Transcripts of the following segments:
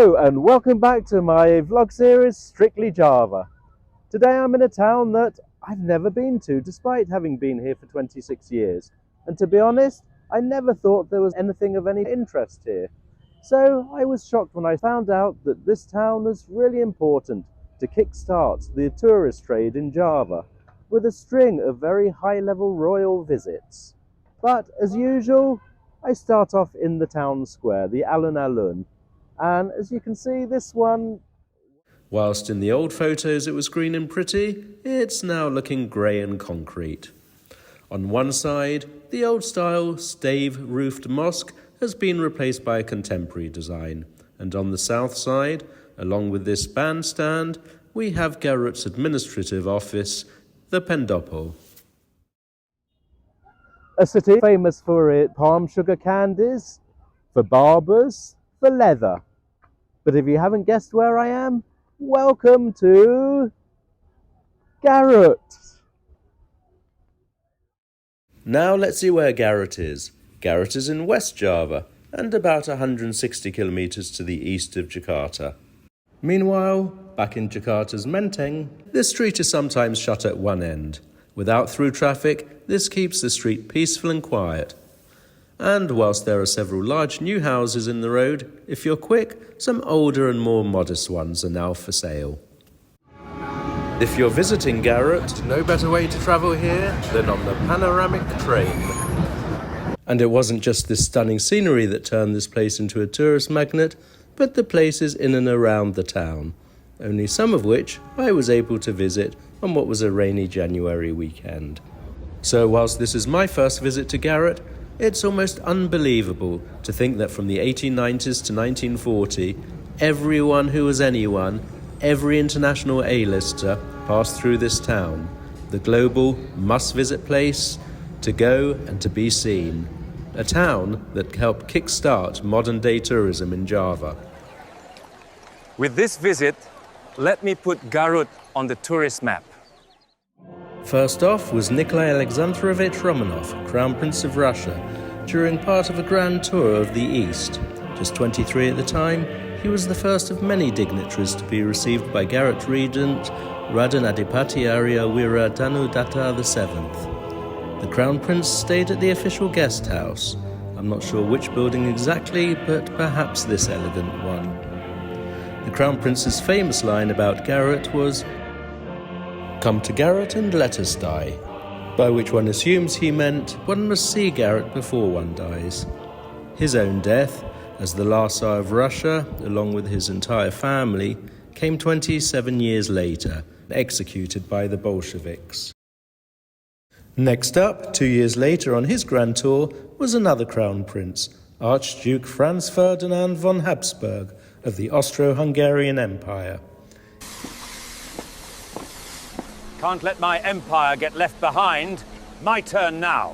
Hello and welcome back to my vlog series Strictly Java. Today I'm in a town that I've never been to despite having been here for 26 years. And to be honest, I never thought there was anything of any interest here. So I was shocked when I found out that this town is really important to kickstart the tourist trade in Java with a string of very high-level royal visits. But as usual, I start off in the town square, the alun-alun. And as you can see, this one... Whilst in the old photos it was green and pretty, it's now looking grey and concrete. On one side, the old-style stave-roofed mosque has been replaced by a contemporary design. And on the south side, along with this bandstand, we have Garut's administrative office, the Pendopo. A city famous for its palm sugar candies, for barbers, for leather. But if you haven't guessed where I am, welcome to Garut. Now let's see where Garut is. Garut is in West Java and about 160 kilometres to the east of Jakarta. Meanwhile, back in Jakarta's Menteng, this street is sometimes shut at one end. Without through traffic, this keeps the street peaceful and quiet. And whilst there are several large new houses in the road, if you're quick, some older and more modest ones are now for sale. If you're visiting Garut, no better way to travel here than on the panoramic train. And it wasn't just this stunning scenery that turned this place into a tourist magnet, but the places in and around the town, only some of which I was able to visit on what was a rainy January weekend. So whilst this is my first visit to Garut, it's almost unbelievable to think that from the 1890s to 1940, everyone who was anyone, every international A-lister passed through this town, the global must-visit place to go and to be seen. A town that helped kickstart modern-day tourism in Java. With this visit, let me put Garut on the tourist map. First off was Nikolai Alexandrovich Romanov, Crown Prince of Russia, during part of a grand tour of the East. Just 23 at the time, he was the first of many dignitaries to be received by Garut Regent Raden Adipati Arya Wira Danudatta VII. The Crown Prince stayed at the official guest house. I'm not sure which building exactly, but perhaps this elegant one. The Crown Prince's famous line about Garut was, "Come to Garut and let us die," by which one assumes he meant one must see Garut before one dies. His own death, as the last Tsar of Russia, along with his entire family, came 27 years later, executed by the Bolsheviks. Next up, 2 years later on his grand tour, was another crown prince, Archduke Franz Ferdinand von Habsburg of the Austro-Hungarian Empire. Can't let my empire get left behind. My turn now.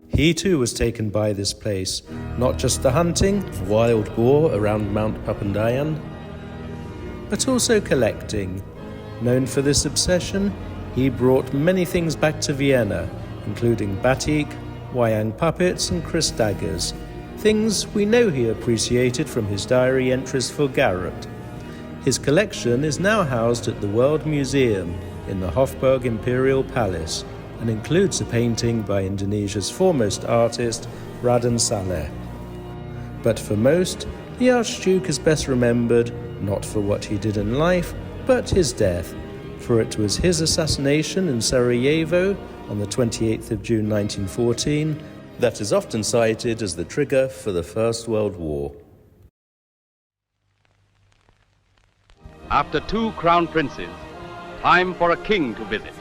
He too was taken by this place, not just the hunting of wild boar around Mount Papandayan, but also collecting. Known for this obsession, he brought many things back to Vienna, including batik, wayang puppets and Chris daggers, things we know he appreciated from his diary entries for Garut. His collection is now housed at the World Museum in the Hofburg Imperial Palace and includes a painting by Indonesia's foremost artist, Raden Saleh. But for most, the Archduke is best remembered not for what he did in life, but his death, for it was his assassination in Sarajevo on the 28th of June 1914 that is often cited as the trigger for the First World War. After two crown princes, time for a king to visit.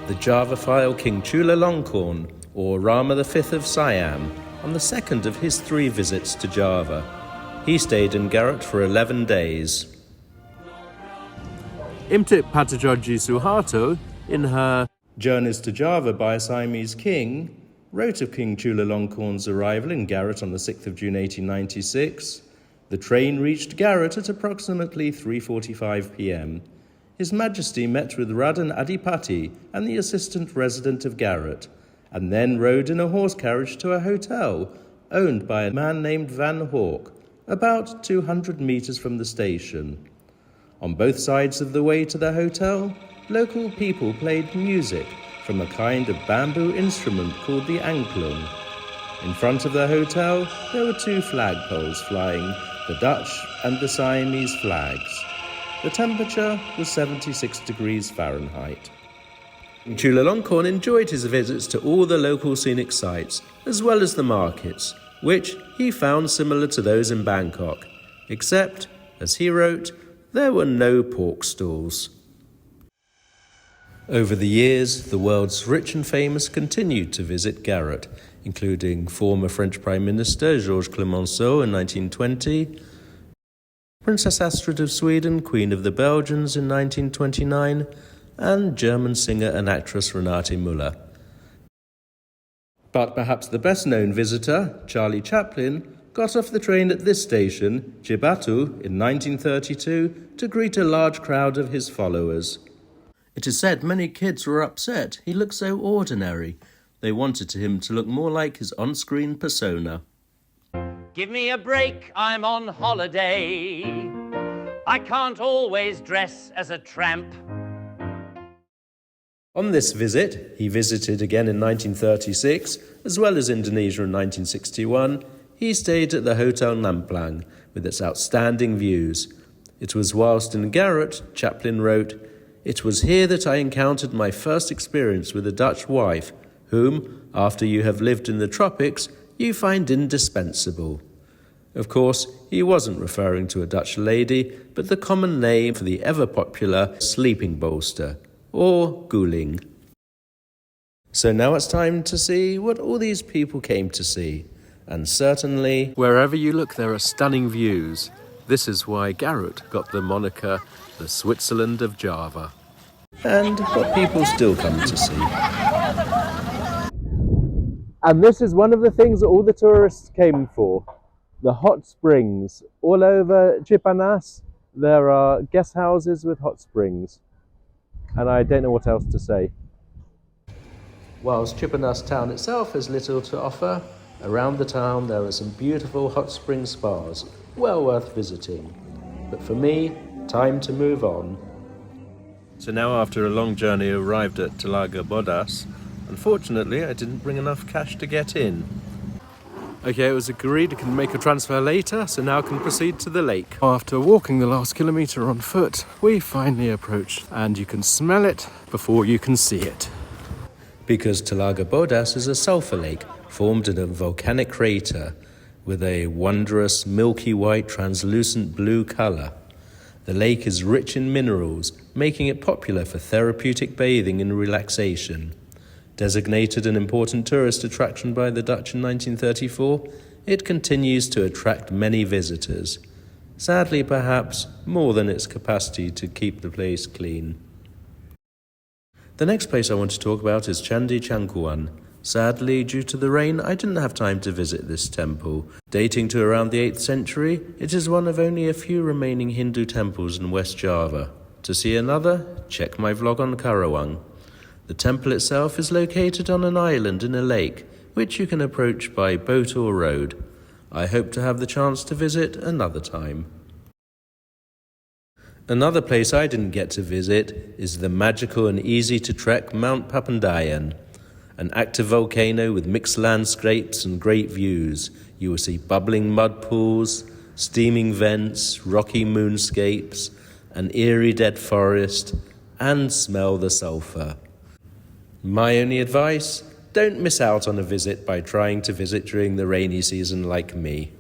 The Javaphile King Chulalongkorn, or Rama V of Siam, on the second of his 3 visits to Java. He stayed in Garut for 11 days. Imtip Patajoji Suharto, in her Journeys to Java by a Siamese King, wrote of King Chulalongkorn's arrival in Garut on the 6th of June 1896. The train reached Garut at approximately 3:45 p.m. His Majesty met with Raden Adipati and the assistant resident of Garut, and then rode in a horse carriage to a hotel owned by a man named Van Hawk, about 200 metres from the station. On both sides of the way to the hotel, local people played music from a kind of bamboo instrument called the angklung. In front of the hotel, there were 2 flagpoles flying, the Dutch and the Siamese flags. The temperature was 76 degrees Fahrenheit. Chulalongkorn enjoyed his visits to all the local scenic sites, as well as the markets, which he found similar to those in Bangkok, except, as he wrote, there were no pork stalls. Over the years, the world's rich and famous continued to visit Garut, including former French Prime Minister Georges Clemenceau in 1920, Princess Astrid of Sweden, Queen of the Belgians in 1929, and German singer and actress Renate Müller. But perhaps the best-known visitor, Charlie Chaplin, got off the train at this station, Chibatu, in 1932, to greet a large crowd of his followers. It is said many kids were upset. He looked so ordinary. They wanted him to look more like his on-screen persona. Give me a break, I'm on holiday. I can't always dress as a tramp. On this visit, he visited again in 1936, as well as Indonesia in 1961. He stayed at the Hotel Namplang, with its outstanding views. It was whilst in Garut, Chaplin wrote, "It was here that I encountered my first experience with a Dutch wife, whom, after you have lived in the tropics, you find indispensable." Of course, he wasn't referring to a Dutch lady, but the common name for the ever-popular sleeping bolster, or guling. So now it's time to see what all these people came to see. And certainly, wherever you look, there are stunning views. This is why Garut got the moniker the Switzerland of Java. And what people still come to see. And this is one of the things that all the tourists came for. The hot springs. All over Chipanas, there are guest houses with hot springs. And I don't know what else to say. Whilst Chipanas town itself has little to offer, around the town there are some beautiful hot spring spas, well worth visiting. But for me, time to move on. So now after a long journey arrived at Telaga Bodas. Unfortunately, I didn't bring enough cash to get in. Okay, it was agreed I can make a transfer later, so now I can proceed to the lake. After walking the last kilometre on foot, we finally approached, and you can smell it before you can see it. Because Telaga Bodas is a sulfur lake formed in a volcanic crater with a wondrous milky white translucent blue colour. The lake is rich in minerals, making it popular for therapeutic bathing and relaxation. Designated an important tourist attraction by the Dutch in 1934, it continues to attract many visitors. Sadly, perhaps, more than its capacity to keep the place clean. The next place I want to talk about is Candi Cangkuan. Sadly, due to the rain, I didn't have time to visit this temple. Dating to around the 8th century, it is one of only a few remaining Hindu temples in West Java. To see another, check my vlog on Karawang. The temple itself is located on an island in a lake, which you can approach by boat or road. I hope to have the chance to visit another time. Another place I didn't get to visit is the magical and easy to trek Mount Papandayan, an active volcano with mixed landscapes and great views. You will see bubbling mud pools, steaming vents, rocky moonscapes, an eerie dead forest, and smell the sulfur. My only advice, don't miss out on a visit by trying to visit during the rainy season like me.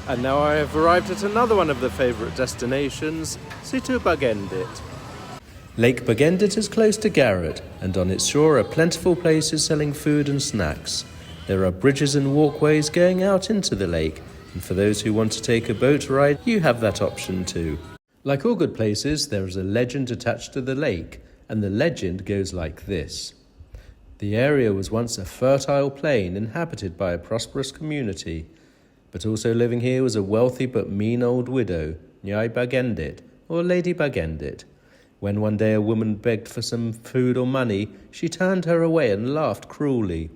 And now I have arrived at another one of the favourite destinations, Situ Bagendit. Lake Bagendit is close to Garut, and on its shore are plentiful places selling food and snacks. There are bridges and walkways going out into the lake, and for those who want to take a boat ride, you have that option too. Like all good places, there is a legend attached to the lake, and the legend goes like this. The area was once a fertile plain inhabited by a prosperous community, but also living here was a wealthy but mean old widow, Nyai Bagendit, or Lady Bagendit. When one day a woman begged for some food or money, she turned her away and laughed cruelly.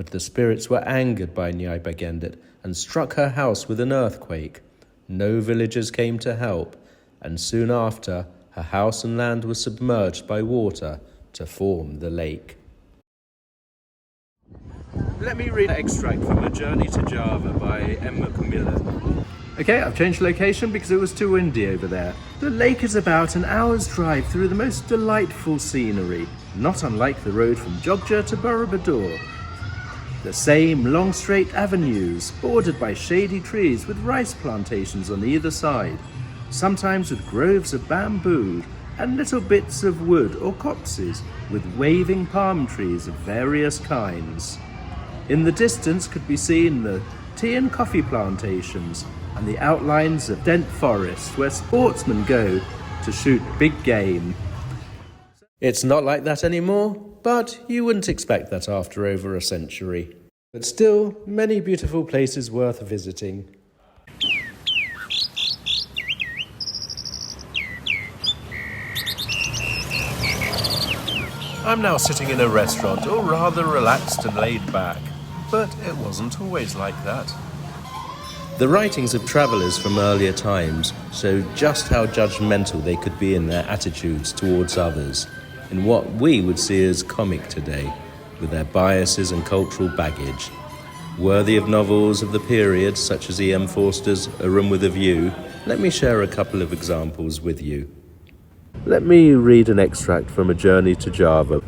but the spirits were angered by Nyai Bagendit and struck her house with an earthquake. No villagers came to help, and soon after, her house and land were submerged by water to form the lake. Let me read an extract from A Journey to Java by Emma Camilla. Okay, I've changed location because it was too windy over there. The lake is about an hour's drive through the most delightful scenery, not unlike the road from Jogja to Borobudur. The same long straight avenues, bordered by shady trees with rice plantations on either side, sometimes with groves of bamboo and little bits of wood or copses with waving palm trees of various kinds. In the distance could be seen the tea and coffee plantations and the outlines of dense forests where sportsmen go to shoot big game. It's not like that anymore, but you wouldn't expect that after over a century. But still, many beautiful places worth visiting. I'm now sitting in a restaurant, all rather relaxed and laid back, but it wasn't always like that. The writings of travellers from earlier times show just how judgmental they could be in their attitudes towards others, in what we would see as comic today, with their biases and cultural baggage. Worthy of novels of the period, such as E.M. Forster's A Room with a View, let me share a couple of examples with you. Let me read an extract from A Journey to Java.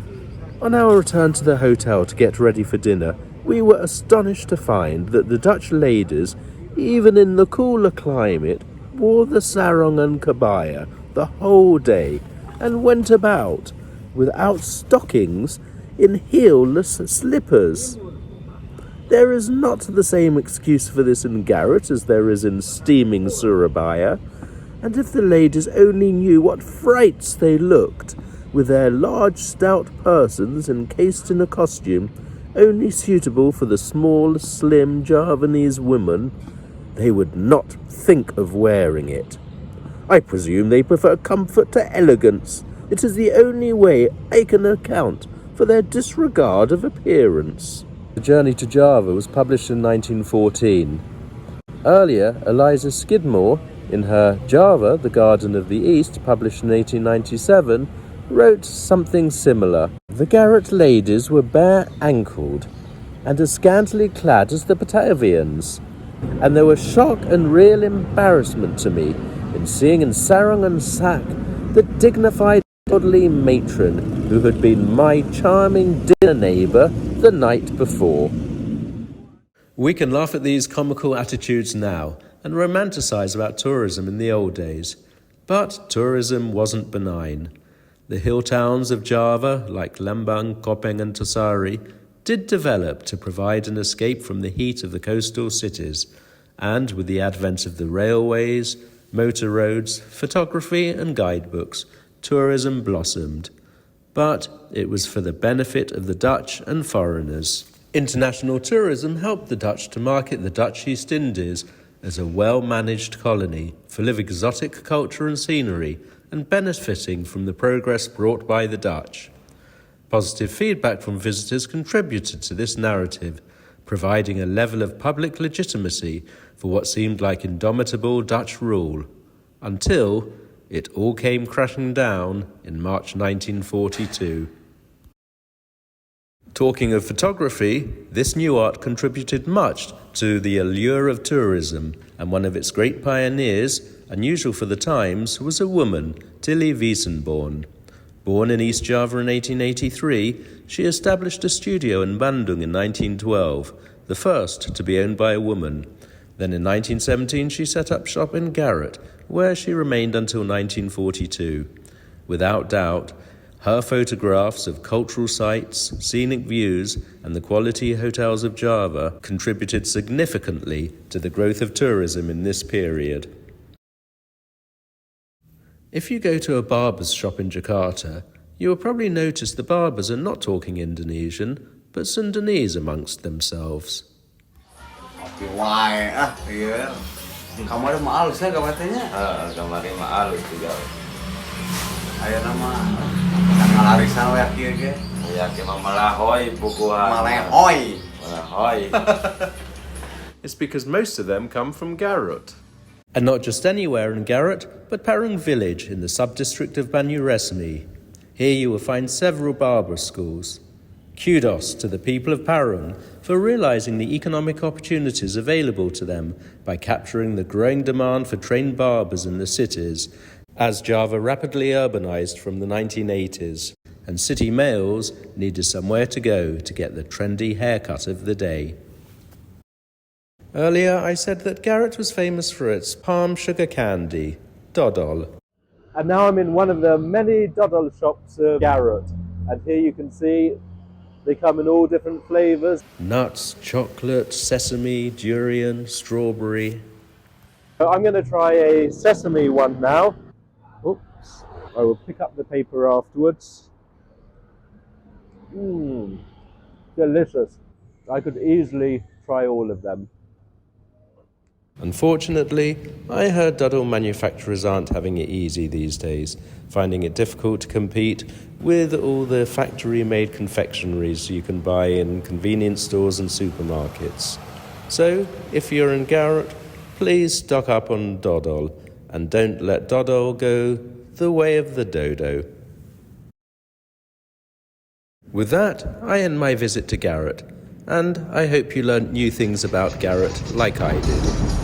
On our return to the hotel to get ready for dinner, we were astonished to find that the Dutch ladies, even in the cooler climate, wore the sarong and kabaya the whole day and went about without stockings in heelless slippers. There is not the same excuse for this in Garut as there is in steaming Surabaya, and if the ladies only knew what frights they looked, with their large stout persons encased in a costume only suitable for the small slim Javanese women, they would not think of wearing it. I presume they prefer comfort to elegance. It is the only way I can account for their disregard of appearance. The Journey to Java was published in 1914. Earlier, Eliza Skidmore, in her Java, The Garden of the East, published in 1897, wrote something similar. The Garut ladies were bare-ankled and as scantily clad as the Batavians, and there was shock and real embarrassment to me in seeing in sarong and sack the dignified elderly matron who had been my charming dinner neighbour the night before. We can laugh at these comical attitudes now and romanticize about tourism in the old days, but tourism wasn't benign. The hill towns of Java, like Lembang, Kopeng and Tosari, did develop to provide an escape from the heat of the coastal cities, and with the advent of the railways, motor roads, photography and guidebooks, tourism blossomed. But it was for the benefit of the Dutch and foreigners. International tourism helped the Dutch to market the Dutch East Indies as a well-managed colony, full of exotic culture and scenery, and benefiting from the progress brought by the Dutch. Positive feedback from visitors contributed to this narrative, providing a level of public legitimacy for what seemed like indomitable Dutch rule, until it all came crashing down in March 1942. Talking of photography, this new art contributed much to the allure of tourism, and one of its great pioneers, unusual for the times, was a woman, Tilly Wiesenborn. Born in East Java in 1883, she established a studio in Bandung in 1912, the first to be owned by a woman. Then in 1917 she set up shop in Garut, where she remained until 1942. Without doubt, her photographs of cultural sites, scenic views, and the quality hotels of Java contributed significantly to the growth of tourism in this period. If you go to a barber's shop in Jakarta, you will probably notice the barbers are not talking Indonesian, but Sundanese amongst themselves. Iya. Kamar mah halus kan katanya? Kamarnya mah halus juga. Aya nama kan ngalarisan we kieu ge. Aya ke mah malahoy puguhan. Malahoy. Ahoy. It's because most of them come from Garut. And not just anywhere in Garut, but Parung village in the sub-district of Banyuresmi. Here you will find several barber schools. Kudos to the people of Parung for realizing the economic opportunities available to them by capturing the growing demand for trained barbers in the cities, as Java rapidly urbanized from the 1980s, and city males needed somewhere to go to get the trendy haircut of the day. Earlier I said that Garut was famous for its palm sugar candy, dodol. And now I'm in one of the many dodol shops of Garut. And here you can see they come in all different flavours. Nuts, chocolate, sesame, durian, strawberry. So I'm going to try a sesame one now. Oops. I will pick up the paper afterwards. Delicious. I could easily try all of them. Unfortunately, I heard dodol manufacturers aren't having it easy these days, finding it difficult to compete with all the factory-made confectionaries you can buy in convenience stores and supermarkets. So, if you're in Garut, please stock up on dodol, and don't let dodol go the way of the dodo. With that, I end my visit to Garut, and I hope you learnt new things about Garut like I did.